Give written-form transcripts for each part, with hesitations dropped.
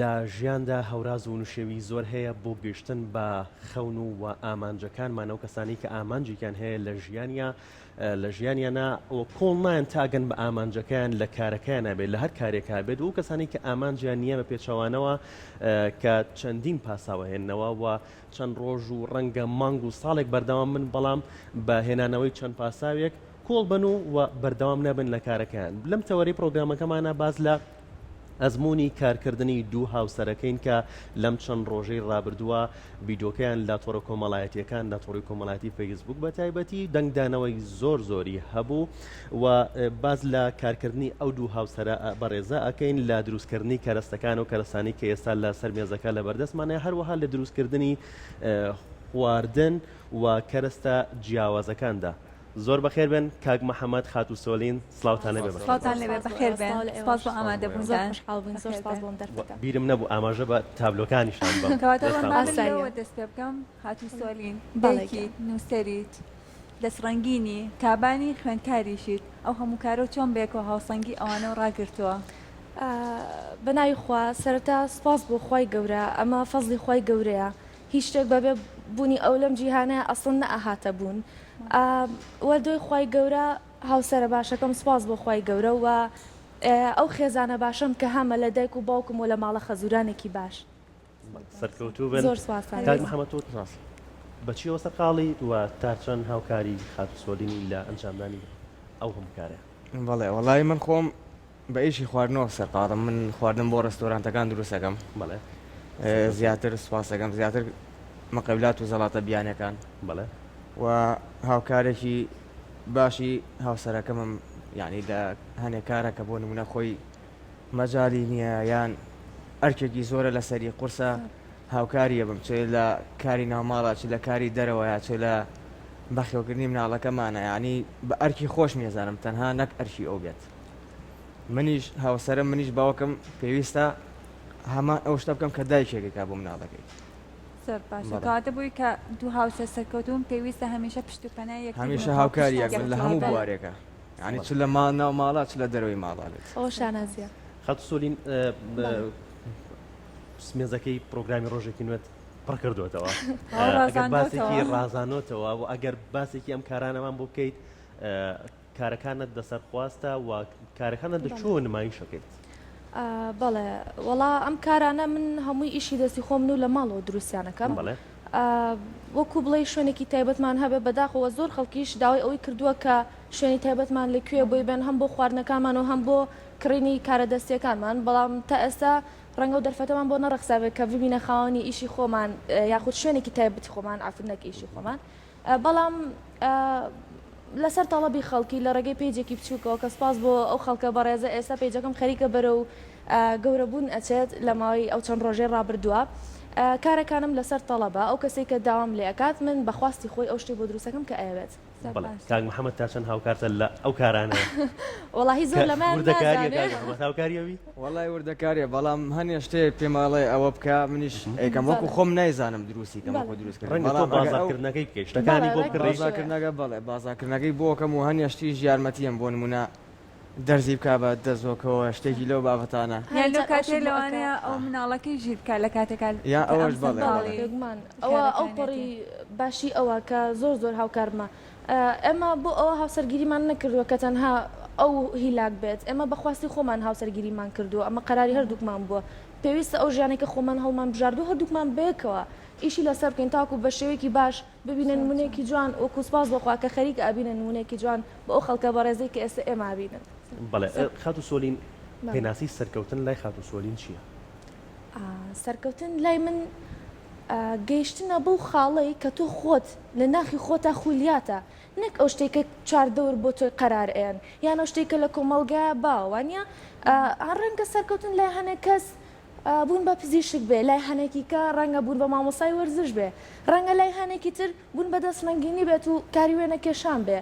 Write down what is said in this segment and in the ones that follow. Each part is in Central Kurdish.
لە ژیاندا هەوراز و نوشێوی زۆر هەیە بۆ گەشتن بە خەون و ئامانجەکانمانە و کەسانی کە ئامانجێکیان هەیە لە ژیانیانە و کۆڵ نایەن تاگەن بە ئامانجەکان لە کارەکەیان بێت لە هەر کارێکا بێت و کەسانی کە ئامانجیان نییە بە پێچەوانەوە کە چەندین پاساوە هێننەوە و چەند ڕۆژ و ڕەنگە مانگ و ساڵێک بەردەوام من بەڵام بە هێنانەوەی چەند پاساوێک کۆڵ بن و بەردەوام نەبن لە کارەکەیان. لەم تەوەری پرۆگرامەکەمانە باز لە ئەزمموی کارکردنی دوو هاوسەرەکەین کە لەم چەند ڕۆژەی ڕابردووە ڤیدۆکەیان لە تۆڕە کۆمەڵایەتیەکان لە تۆڕی کۆمەڵایەتی فەیسبوک بە تایبەتی دەنگدانەوەی زۆری هەبوو و باز لە کارکردنی ئەو دوو هاوسەرە بەڕێزە ئەکەین لە دروستکردنی کەرەستەکان و کەرەستانی کە ئێستا لە سەر مێزەکە لە بەردەستمانەیە هەروەها لە دروستکردنی خواردن و کەرەستە جیاوازەکاندا. زۆر بەخێر بن کاک محەممەد خاتوسۆلین سلااوتان لێ سڵاوتان لێ بەخێر بن سپاس بۆ ئامادەبوونتان زۆر سپاس بۆم دەرفەکە بیرم نەبوو ئاماژە بە تابلۆکانیشان بم کەواتەوە دەست پێ بکەم خاتوسۆلین باڵێکی نووسەریت دەستڕەنگینی کابانی خوێندکاریشیت ئەو هەموو کارە چۆن بێکەوە هاوسەنگی ئەوانە و ڕاگرتووە بەناوی خوا سەرەتا سپاس بۆ خوای گەورە ئەمە فەزلی خوای گەورەیە هیچ شتێک بەبێ بوونی ئەو لەم جیهانەیە ئەسڵ نەئەهاتە بوون وەردۆی خوای گەورە هاوسەرە باشەکەم سپاس بۆ خوای گەورە و ئەو خێزانە باشم کە هەمە لە دایک و باوکم و لە ماڵە خەزورانێکی باش سەرکەوتوو بن زۆر سپاسان کاک محەممەد ڕاست بەچیەوە سەرقاڵی و تا چەند هاوکاری خاتوسۆلینی لە ئەنجامدانی ئەو هەموو کارە بەڵێ وەڵی من خۆم بە ئیشی خواردنەوە سەرقاڵم من خواردن بۆ ڕستۆرانتەکان دروستەکەم بەڵێ زیاتر سوپاسەکەم زیاتر مەقەبلات و زەڵاتە بیانەکان بەڵێ و هاوکارێکی باشی هاوسەرەکەمم یعنی لە هەنێک کارەکە بۆ نمونە خۆی مەجای نییە یان ئەرکێکی زۆرە لە سەری قورسە هاوکاریە بم چێ لە کاری ناوماڵە چ لە کاری دەرەوەیە چێ لە بەخێوکردنی مناڵەکەمانە ینی بە ئەرکی خۆش میێزانم تەنها نەک ئەرکی ئەو بێت منیش هاوسەرم منیش باوەکەم پێویستە هەمان ئەو شتە بکەم کە دایکێکێکا بۆ مناڵەکەی زۆر باشە کەواتە بووی کە دوو هاوسەر سەرکەوتوون پێویستە هەمیشە پشتوپەنای یەک هەمیشە هاوکاریەک بن لە هەموو بوارێکە ینی چ لە ناو ماڵە چ لە دەرەوەی ماڵالێت ئەو شانازیە خاتوسۆلین سمێزەکەی پرۆگرامی ڕۆژێکی نوێت پڕ کردوێتەوە ئەگەر باسێکی ڕازانۆتەوە و ئەگەر باسێکی ئەم کارانەمان بۆ بکەیت کارەکانت دەسەرخواستە و کارەکانت دەچوە نمایشەکەیت بەڵێ وەڵا ئەم کارانە من هەمووی ئیشی دەستی خۆم و لە ماڵەوە دروستیانەکەم وەکو بڵێ شوێنێکی تایبەتمان هەبێ بەداخەوە زۆر خەڵکیش داوای ئەوەی کردووە کە شوێنی تایبەتمان لەکوێ بۆی بێن هەم بۆ خواردنەکانمان و هەم بۆ کڕینی کارە دەستیەکانمان بەڵام تا ئێستا ڕەنگە و دەرفەتەمان بۆ نەڕەخساوێت کە ببینە خاوەنی ئیشی خۆمان یاخود شوێنێکی تایبەتی خۆمان ئافرنەکە ئیشی خۆمان بەڵام لەسەر تەڵەبی خەڵکی لە ڕێگەی پێیجێکی بچووکەوە کە سپاس بۆ ئەو خەڵکە بەڕێزە ئێستا پێیجەکەم خەریکە بەرە و گەورەبوون ئەچێت لە ماوەی ئەو چەند ڕۆژێ ڕابردووە کارەکانم لەسەر تەڵەبە ئەو کەسێک کە داوام لێ ئەکات من بەخواستی خۆی ئەو شتێ بۆ دروستەکەم کە ئەوێت کاک محەممەد تا چەند هاوکارتە لە ئەو کارانە وەڵاهی زۆر لەمان هاوکاریەوی وەڵی وردەکاریە بەڵام هەنێ شتێ پێماڵێ ئەوە بکە منیش ئەیکەم وەکو خۆم نایزانم دروستی کەم خۆ دروستکردن بازارکردنەکەی بکەیت شتەکانی بۆ بازارکردنەکە بەڵێ بازارکردنەکەی بۆکەم و هەنێ شتیش یارمەتیم بۆ نمونە دەرزی بکە بە دەزۆکەوە شتێکی لەو بابەتانە لە کاتێ لەوانەیە ئەو مناڵەکەی ژیر بکە لە کاتێکال یا ئەوەش بەڵێمان ئەوە ئەو پەڕی باشی ئەوە کە زۆر زۆر هاوکارمە ئەمە بۆ ئەوە هاوسەرگیریمان نەکردووە کە تەنها ئەو هیلاک بێت ئێمە بەخواستی خۆمان هاوسەرگیریمان کردووە ئەمە قەراری هەردووکمان بووە پێویستە ئەو ژیانێکە خۆمان هەڵمان بژاردو هەردووکمان بێکەوە ئیشی لەسەر بکەین تاکو بە شێوەیەکی باش ببینن نمونەیەکی جوان وەکو سپاس بۆخوا کە خەریک ئابینە نمونەیەکی جوان بۆ ئەو خەڵکە بەڕێزەی کە ئێستا ئێمە ئابینن بەڵێ خاتوسۆلین پێناسی سەرکەوتن لای خاتوسۆلین چییە؟ سەرکەوتن لای من گەیشتنە بەو خاڵەی کە تۆ خۆت لە ناخی خۆتا خولیاتە نەک ئەو شتێکە چاردەور بۆ تۆی قەرار ئێن یان ئەو شتێکە لە کۆمەڵگایە باوانە ڕەنگە سەرکەوتن لای هەنێک کەس بوون بە پزیشک بێ لای هەنێکی کە ڕەنگە بوون بە مامۆسای وەرزش بێ ڕەنگە لای هەنێکی تر بوون بە دەستمەنگینی بێت و کاری وێنە کێشان بێ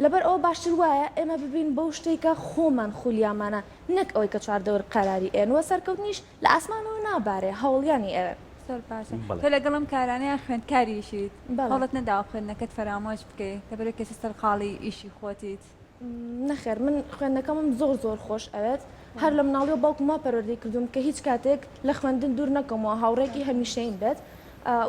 لەبەر ئەوە باشتر وایە ئێمە ببین بەو شتێکە خۆمان خولیامانە نەک ئەوەی کە چواردەوەر قەراری ئێنوە سەرکەوتنیش لە ئاسمانەوە نابارێ هەوڵیانی ئێوە زۆر باشە تۆ لەگەڵم کارانەیە خوێندکاریشیت هەڵت نەداوە خوێندنەکەت فەرامۆش بکەیت لەبەر کەسی سەرقاڵی ئیشی خۆتیت نەخێر من خوێندنەکەمم زۆر خۆش ئەوێت هەر لە مناڵی و باوکم ما پەروەردەی کردوم کە هیچ کاتێک لە خوێندن دوور نەکەمەوە هاوڕێکی هەمیشەین بێت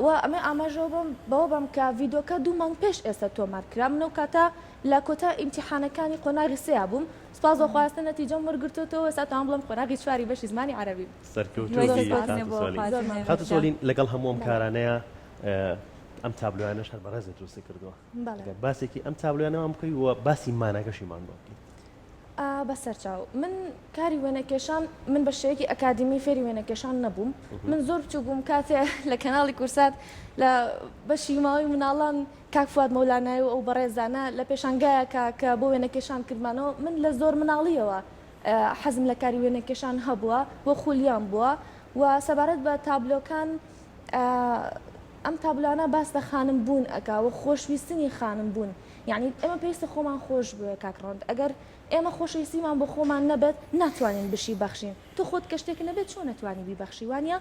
و ئەمە ئاماژەوە بەوە بم کە ڤیدۆکە 2 مانگ پێش ئێستا تۆمار کرا منەو کاتە لە کۆتا ئیمتیحانەکانی قۆناغی سێیا بووم سپاس بۆ خواستە نەتیجەم وەرگرتوەوە ئێستا تام بڵم قۆناغی 4 بەشی زمانی عەرەبی خاتو سۆلین لەگەڵ هەموو ئەم کارانەیە ئەم تابلویانەش هەر بەڕێزت دروستی کردووە باسێکی ئەم تابلویانەوە بکەی و باسی مانەکەشیمان بۆ بکەی بەسەرچاو من کاری وێنەکێشان من بە شێوەیەکی ئەکادمی فێری وێنەکێشان نەبووم من زۆر بچوو بووم کاتێ لە کەناڵی کورسات لە بەشی ماوەی مناڵان کاک فواد مەولانای و ئەو بەڕێزانە لە پێشانگایەکە کە بۆ وێنەکێشان کردمانەوە من لە زۆر مناڵیەوە حەزم لە کاری وێنەکێشان هەبووە بۆ خولیان بووە و سەبارەت بە تابلۆکان ئەم تابلوانە باس لە خانم بوون ئەکا و خۆشویستنی خانم بوون یعنی ئێمە پێویستە خۆمان خۆش بووە کاکڕۆند ئەگەر ئێمە خۆشەویستیمان بۆ خۆمان نەبێت ناتوانین بشی بەخشین تو خۆت کە شتێک نەبێت چۆن نەتوانی بیبەخشی وانە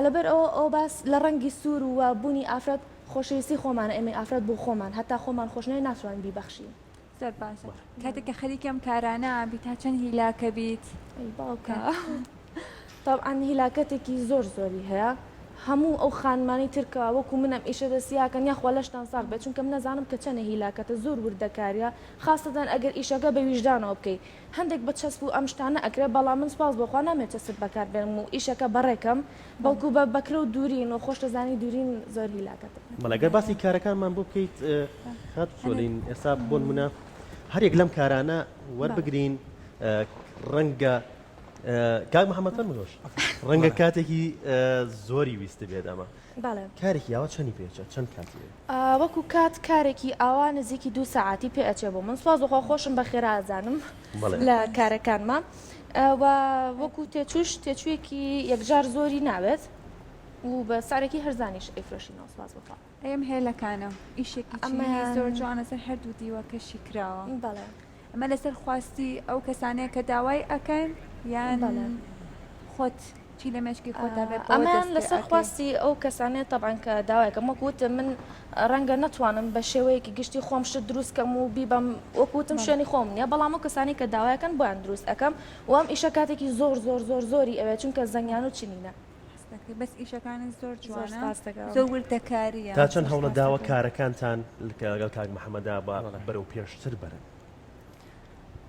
لەبەر ئەو باس لە ڕەنگی سوور و بوونی ئافرەت خۆشەویستی خۆمانە ئێمە ئافرەت بۆ خۆمان هەتا خۆمان خۆشنەوەی ناتوانین بیبەخشین زۆر باشە کاتێککە خەریکەم کارانە بیتا چەند هیلاکە بیت باوکە طبعاً هیلاکەتێکی زۆر زۆری هەیە هەموو ئەو خانمانی ترکە وەکو منم ئیشە دەستیاکەن یاخوا لەشتان ساغ بێت چونکە من نەزانم کە چەنە هیلاکەتە زۆر وردەکاریە خاستەدان ئەگەر ئیشەکە بە ویژدانەوە بکەیت هەندێک بە چەسب و ئەم شتانە ئەکرێ بەڵام من سپاس بۆخوا نامێت چەسب بەکار بێنم و ئیشەکە بەڕێکم بەڵکو بە بەکرە و دوورین و خۆش دەزانی دوورین زۆر هیلاکەتە بەڵێگەر باسی کارەکانمان بۆ بکەیت خات سۆلین ئێستا بۆن منە هەرێک لەم کارانە وەربگرین ڕەنگە کاک محەممەد فەرموش ڕەنگە کاتێکی زۆری ویستە بێت ئەمە کارێکی ئاوا چەندی پێچە چەند کاتی وەکو کات کارێکی ئاوا نزیکی 2 ساعتی پێ ئەچێ بۆ من سواز بخوا خۆشم بە خێرا ئازانم لە کارەکانمان و وەکو تێچوش تێچوویەکی یەکجار زۆری ناوێت و بە سارێکی هەرزانیش ئەیفرۆشینەوە سواز بخوا ئەم هێلەکانە ئیشێکی زۆر جوانە سەر هەردوو دیوەکەشی کراوە ئەمە لەسەر خواستی ئەو کەسانەیە کە داوای ئەەکەن یان خۆت چی لە مێشکی خۆتا بێت ئەمان لەسەر خواستی ئەو کەسانێت تەبعاً کە داوایەکەم وەکوتم من ڕەنگە نەتوانم بە شێوەیەکی گشتی خۆم شت دروستکەم و بیبم وەکوتم شوێنی خۆم نییە بەڵام ئەو کەسانی کە داوایەکەن بۆیان دروست ئەەکەم و ئەم ئیشە کاتێکی زۆر زۆر زۆر زۆری ئەوێ چونکە زەنگیان و چنینە بەس ئیشەکانی زۆر جوانە زۆر وردەکاریە تا چەند هەوڵە داوە کارەکانتان لەگەڵ کاک محەممەدا بەرەو پێشتر بەرن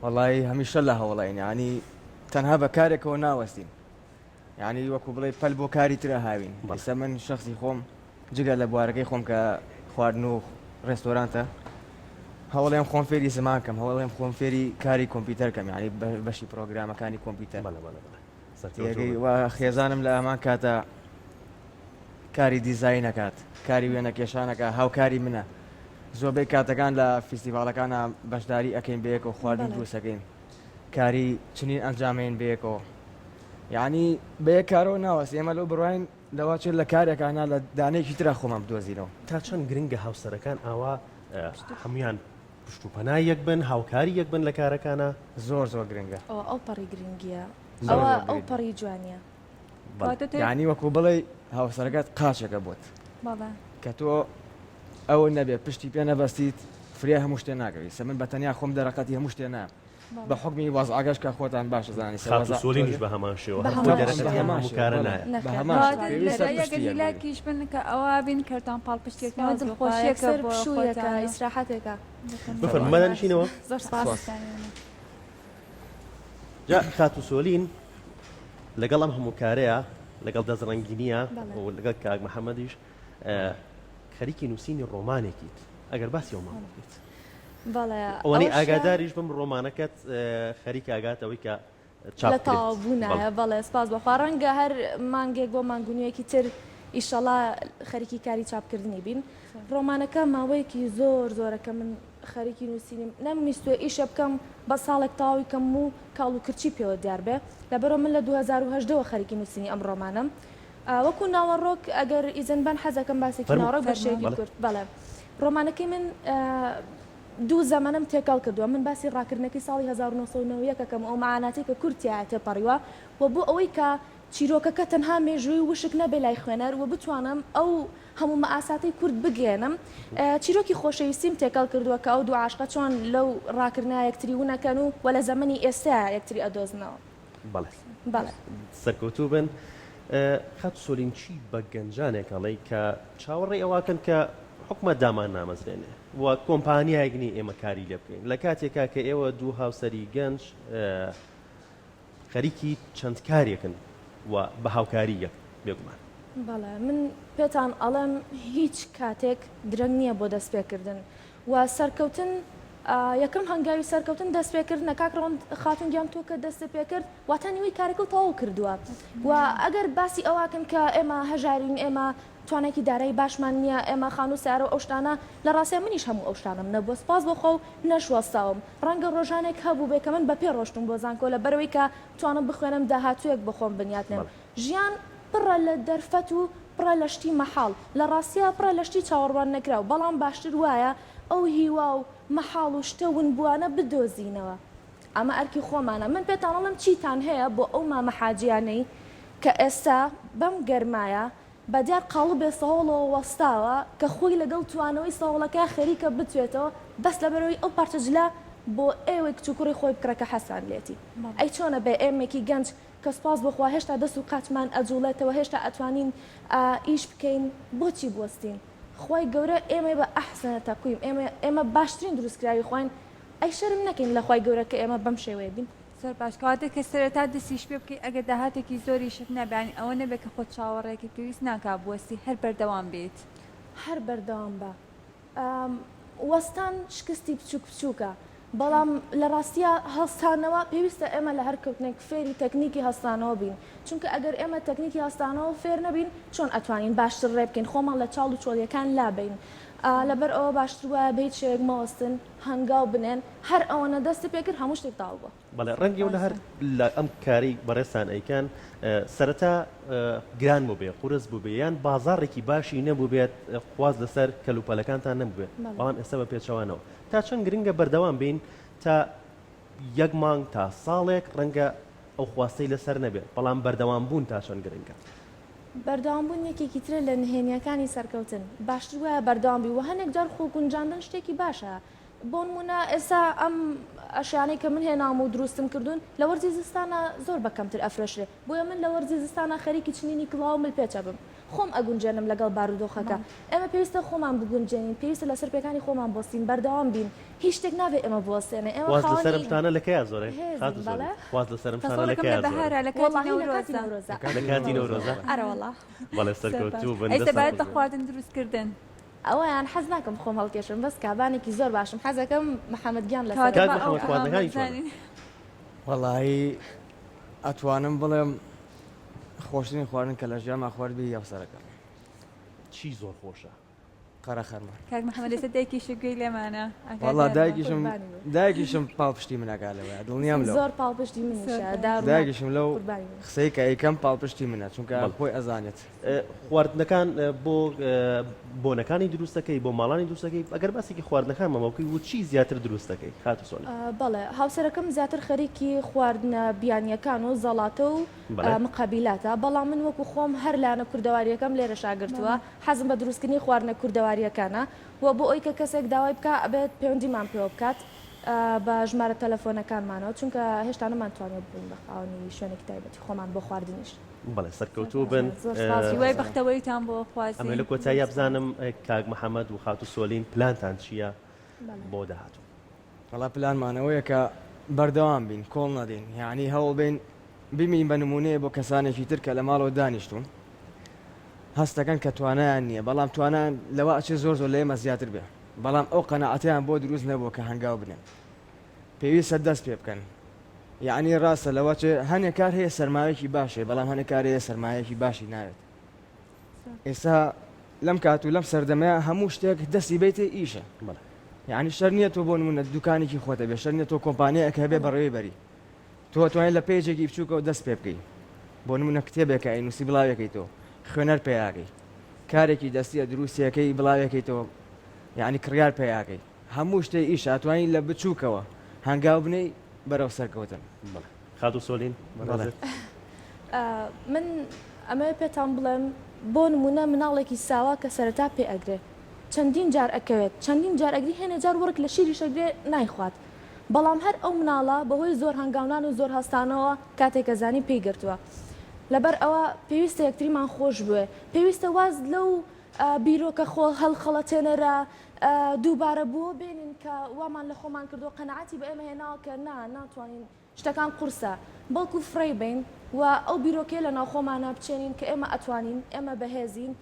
وەڵی هەمیشە لە هەوڵین ینی تەنها بە کارێکەوە ناوەستین یعنی وەکو بڵێ پەل بۆ کاری ترە هاوین بەسە من شخصی خۆم جگە لە بوارەکەی خۆم کە خواردن و ڕێستۆرانتە هەوڵێم خۆم فێری زمانکەم هەوڵێم خۆم فێری کاری کۆمپیوتەرکەم ینی بەشی پرۆگرامەکانی کۆمپیوتەر و خێزانم لە ئەمان کاتە کاری دیزاینەکات کاری وێنەکێشانەکە هاوکاری منە زۆربەی کاتەکان لە فیستیڤالەکانە بەشداری ئەەکەین بەیەکەوە خواردن دروستەکەین کاری چنین ئەنجامین بەیەکەوە یعنی بەیەک کارەوە ناوەست ئێمە لەو بڕواین لەواچێت لە کارێکانە لە دانەیەکی ترە خۆمان بدۆزینەوە تا چەند گرنگە هاوسەرەکان ئاوا هەمویان پشت و پەنای یەک بن هاوکاری یەک بن لە کارەکانە زۆر زۆر گرنگە ئەو پەڕی گرنگیە ئەوە ئەو پەڕی جوانیە یعنی وەکو بڵێ هاوسەرەکەت قاچەکە بۆت کە تۆ ئەوە نەبێ پشتی پێ نەبەستیت فرێ هەموو شتێ ناگەوی سە من بە تەنیا خۆم دەرەقەتی هەموو شتێ نا بە حکمی وەزعگەش کە خۆتان باشە زانی سۆلینش بە هەمان شێوە کارە نایەگەلاکیش بن کە ئەوە بین کەتان پاڵ پشتێکەوە دڵخۆشیەکە بۆشویەکە ئیسراحەتێکە بفەرمەدانشینەوە زۆر سپاس جا خاتو سۆلین لەگەڵ ئەم هەموو کارەیە لەگەڵ دەزڕەنگینیە و لەگەڵ کاک محەممەدیش خەریکی نووسینی ڕۆمانێکیت ئەگەر باسی ئەومان بکەیت ئەوەی ئاگاداریش بم ڕۆمانەکەت خەریک ئاگاتەوەی کە لە تاوابوونایە بەڵێ سپاس بەخوا ڕەنگە هەر مانگێک بۆ مانگونیەکی تر ئیشەڵا خەریکی کاری چاپکردنی بین ڕۆمانەکە ماوەیەکی زۆر زۆرەکە من خەریکی نووسینیم نەمیستوێ ئیشە بکەم بە ساڵێک تاوی کەم و کاڵ و کرچی پێوە دیار بێ لەبەرەوە من لە 2010 خەریکی نووسینی ئەم ڕۆمانم وەکو ناوەڕۆک ئەگەر ئیزنبان حەزەکەم باسێکی ناوەڕۆک بە شێوی کورد بەڵێ ڕۆمانەکەی من دوو زەمانم تێکەڵ کردووە من باسی ڕاکردنەکەی ساڵی 1990 یەکەکەم ئەو معاناتی کە کورتیایە تێپەڕیوە و بۆ ئەوەی کە چیرۆکەکە تەنها مێژووی وشک نەبێ لای خوێنەر و بتوانم ئەو هەموو مەئاساتی کورد بگێنم چیرۆکی خۆشەویستیم تێکەڵ کردووە کە ئەو دوو عاشقە چۆن لەو ڕاکردنا یەکتری ونەکەن و وە لە زەمەنی ئێستا یەکتری ئەدۆزنەوە. بەڵێ سەرکەوتوو بن. خات سۆلین چی بە گەنجانێکەڵی کە چاوەڕێی ئەواکەن کە حکومە دامان نامەزرێنێ و کۆمپانیایگنی ئێمە کاری لێ بکەین لە کاتێکا کە ئێوە دوو هاوسەری گەنج خەریکی چەند کارێکن و بە هاوکاری یەک بێگومان. بەڵێ من پێتان ئەڵێم هیچ کاتێک درەنگ نییە بۆ دەستپێکردن و سەرکەوتن یەکەم هەنگاوی سەرکەوتن دەستپێکردنە کاکڕۆن خاتون گیان تۆ کە دەست پێکرد واتە نیوەی کارێکە و تەواو کردووە و ئەگەر باسی ئەواکەن کە ئێمە هەژارین ئێمە توانێکی دارایی باشمان نییە ئێمە خان و سیارە ئەو شتانە لە ڕاستە منیش هەموو ئەو شتانم نەبووە سپاس بۆ خۆ و نەشوەستاوم ڕەنگە ڕۆژانێک هەبوو بێ کە من بەپێ ڕۆشتم بۆ زانکۆ لە بەرەوەی کە توانم بخوێنم داهاتوویەک بخۆم بنیاتنێم ژیان پڕە لە دەرفەت و پڕە لە شتی مەحاڵ لە ڕاستیە پڕە لە شتی چاوەڕوان نەکراو بەڵام باشتر وایە ئەو هیوا و مەحاڵ و شتەون بووانە بدۆزینەوە ئەمە ئەرکی خۆمانە من پێتان ئەڵێم چیتان هەیە بۆ ئەو مامە حاجیانەی کە ئێستا بەم گەرمایە بەدیار قاڵبێ سەهۆڵەوە وەستاوە کە خۆی لەگەڵ توانەوەی سەهۆڵەکە خەریکە بچێتەوە بەس لەبەرەوەی ئەو پارچەجلا بۆ ئێوەی کچووکڕی خۆی بکڕەکە حەسان لێتی ئەی چۆنە بێ ئێمێکی گەنج کە سپاس بخوا هێشتا دەست و قاچمان ئەجوڵێتەوە هێشتا ئەتوانین ئیش بکەین بۆچی بوەستین خۆی گەورە ئێمە بە ئەحسنە تەقویم ئێمە باشترین دروستکراوی خوین ئەی شەرم نەکەین لە خۆی گەورە کە ئێمە بەم شێوەیە بین زۆر باش کەواتە کە سەرەتا دەستیش پێ بکەی ئەگەر داهاتێکی زۆری شت نەبیانی ئەوە نەبێ کە خۆت چاوەڕێکی پێویست ناکا بوەستی هەر بەردەوام بێت هەر بەردەوام بە وەستان شکستی بچووک بچووکە بەڵام لە ڕاستیە هەستانەوە پێویستە ئێمە لە هەر کەوتنێک فێری تەکنیکی هەستانەوە بین چونکە ئەگەر ئێمە تەکنیکی هەستانەوە فێر نەبین چۆن ئەتوانین باشتر ڕێ بکەین خۆمان لە چاڵ و چۆلیەکان لابین لەبەر ئەوە باشتر وایە بێت شێک مەوەستن هەنگاو بنێن هەر ئەوەنە دەستی پێکرد هەموو شتێک تاو بووە بەڵێ ڕەنگی و لە هەر لە ئەم کاری بەڕێستان ئەیکان سەرەتا گران بوو بێ قورس بوو بێ یان بازاڕێکی باشی نەبوو بێت خواز لەسەر کەلوپەلەکانتان نەبوێت بەڵام ئێستا بە پێچەوانەوە تا چەند گرنگە بەردەوام بین تا یەک مانگ تا ساڵێک ڕەنگە ئەو خواستەی لەسەر نەبێت بەڵام بەردەوام بوون تا چەند گرنگە بەردەوامبوون یەکێکی ترە لە نهێنیەکانی سەرکەوتن باشتر وایە بەردەوامبی و هەنێک جار خۆگونجاندن شتێکی باشە بۆ نمونە ئێستا ئەم ئەشیانەی کە من هێنام و دروستم کردوون لە وەرزی زستانە زۆر بەکەمتر ئەفرەشرێ بۆیە من لە وەرزی زستانە خەریکی چنینی کڵاو ملپێچە بم خۆم ئەگونجێنم لەگەڵ بارودۆخەکە ئێمە پێویستە خۆمان بگونجێنین پێویستە لەسەر پێکانی خۆمان بۆستین بەردەوام بین هیچ شتێک ناوێت ئێمە بوەستێنێ ئێمە واز لەسەرم شتانە لە کەیە زۆرە واز لەسەرم شتانە لە کەیە بەهارە لە کاتی نەورۆزە ئەرەوەڵا بەڵێ سەرکەوتوو بن ئەیستا بەرەت بە خواردن دروستکردن ئەویان حەز ناکەم خۆم هەڵکێشم بەس کابانێکی زۆر باشم حەزەکەم محەممەدگیان لە وەڵایی ئەتوانم بڵێم خۆشترین خواردن کە لە ژیانما خواردبی یاوسەرەکە چی زۆر خۆشە قەرە خەرمە کاک محەممەد ئێستا دایکیشی گوێی لێمانە وەڵا دایکیشم پاڵپشتی منەکە لەوەیە دڵنیام لەوە زۆر پاڵپشتی منیشە دایکیشم لەو قسەی کە ئەیکەم پاڵپشتی منە چونکە خۆی ئەزانێت خواردنەکان بۆ بۆنەکانی دروستەکەی بۆ ماڵانی دروستەکەی ئەگەر باسێکی خواردنەکان مەمەکەی و چی زیاتر دروستەکەی خاتو سۆن بەڵێ هاوسەرەکەم زیاتر خەریکی خواردنە بیانیەکان و زەڵاتە و مقابلاتە بەڵام من وەکو خۆم هەر لاەنە کوردەواریەکەم لێرە شاگرتووە حەزم بە دروستکردنی خواردنە کوردەواریەکانە و بۆ ئەوی کە کەسێک داوای بکە ئەبێت پەیوەندیمان پێوە بکات بە ژمارە تەلەفۆنەکانمانەوە چونکە هێشتا نەمانتوانێت بوون بە خاوەنی شوێنێکی تایبەتی خۆمان بۆ خواردنیش بەڵێ سەرکەوتوو بن وای بەختەوەیتان بۆ خوازی ئەمە لە کۆتایی بزانم کاک محەممەد و خاتو سۆلین پلانتان چییە بۆ داهاتوو وەڵا پلانمانەوەیە کە بەردەوام بین کۆڵ نەدەین یعنی هەوڵ بین بمین بە نمونەیە بۆ کەسانێکی تر کە لە ماڵەوە دانیشتون هەستەکەن کە توانایان نییە بەڵام توانان لەوە ئەچێ زۆر زۆر لە ئێمە زیاتر بێ بەڵام ئەو قەنەعەتیان بۆ دروست نەبووە کە هەنگاو بنێن پێویستە دەست پێ بکەن یعنی ڕاستە لەوە چێ هەنێک کار هەیە سەرمایەکی باشێ بەڵام هەنێک کار هەیە سەرمایەکی باشی ناوێت ئێستا لەم کات و لەم سەردەمەیە هەموو شتێک دەستی بیتێ ئیشە یعنی شەر نییە تۆ بۆ نمونە دوکانێکی خۆتە بێ شەر نییە تۆ کۆمپانیایەک هەبێ بەڕێوەی بەری تۆ توانێت لە پێیجێکی بچووکەوە دەست پێ بکەی بۆ نمونە کتێبێکە ئەینووسی بڵاوەکەی تۆ خوێنەر پێیاکەی کارێکی دەستیە دروستیەکەی بڵاوەکەیتەوە یعنی کڕیار پێیاکەی هەموو شتێ ئیش ئەتوانین لە بچووکەوە هەنگاو بنەی بەرەو سەرکەوتن خاتو سۆلین من ئەمە پێتان بڵێم بۆ نمونە مناڵێکی ساوا کە سەرەتا پێ ئەگرێ چەندین جار ئەکەوێت چەندین جار ئەگری هێنە جار وەرک لە شیری شەگرێ نایخوات بەڵام هەر ئەو مناڵە بەهۆی زۆر هەنگاونان و زۆر هەستانەوە کاتێکە زانی پێی گرتووە لەبەر ئەوە پێویستە یەکتریمان خۆش بوێ پێویستە واز لەو بیرۆکە خۆ هەڵخەڵەتێنەرە دووبارە بۆ بێنین کە وامان لە خۆمان کردو قەنەعەتی بە ئێمە هێناوە کە ناتوانین شتەکان قورسە بەڵکو فڕێ بین و ئەو بیرۆکێ لە ناوخۆمانە بچێنین کە ئێمە ئەتوانین ئێمە بەهێزین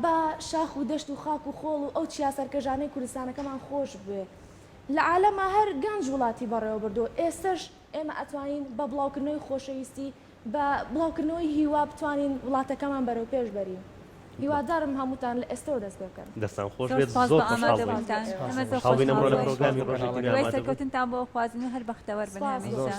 بە شاخ و دەشت و خاک و خۆڵ و ئەو چیا سەرکەژانەی کوردستانەکەمان خۆش بوێ لە عالەمە هەر گەنج وڵاتی بەڕێوە بردو ئێستش ئێمە ئەتوانین بە بڵاوکردنەوەی خۆشەویستی بە بڵاوکردنەوەی هیوا بتوانین وڵاتەکەمان بەرەو پێش بەرین هیوادارم هەمووتان لە ئێستەوە دەست پێ بکەن دەستان خۆش بێت زۆر سەرکەوتنتان بۆ خوازن و هەر بەختەوەر بن هەمیشە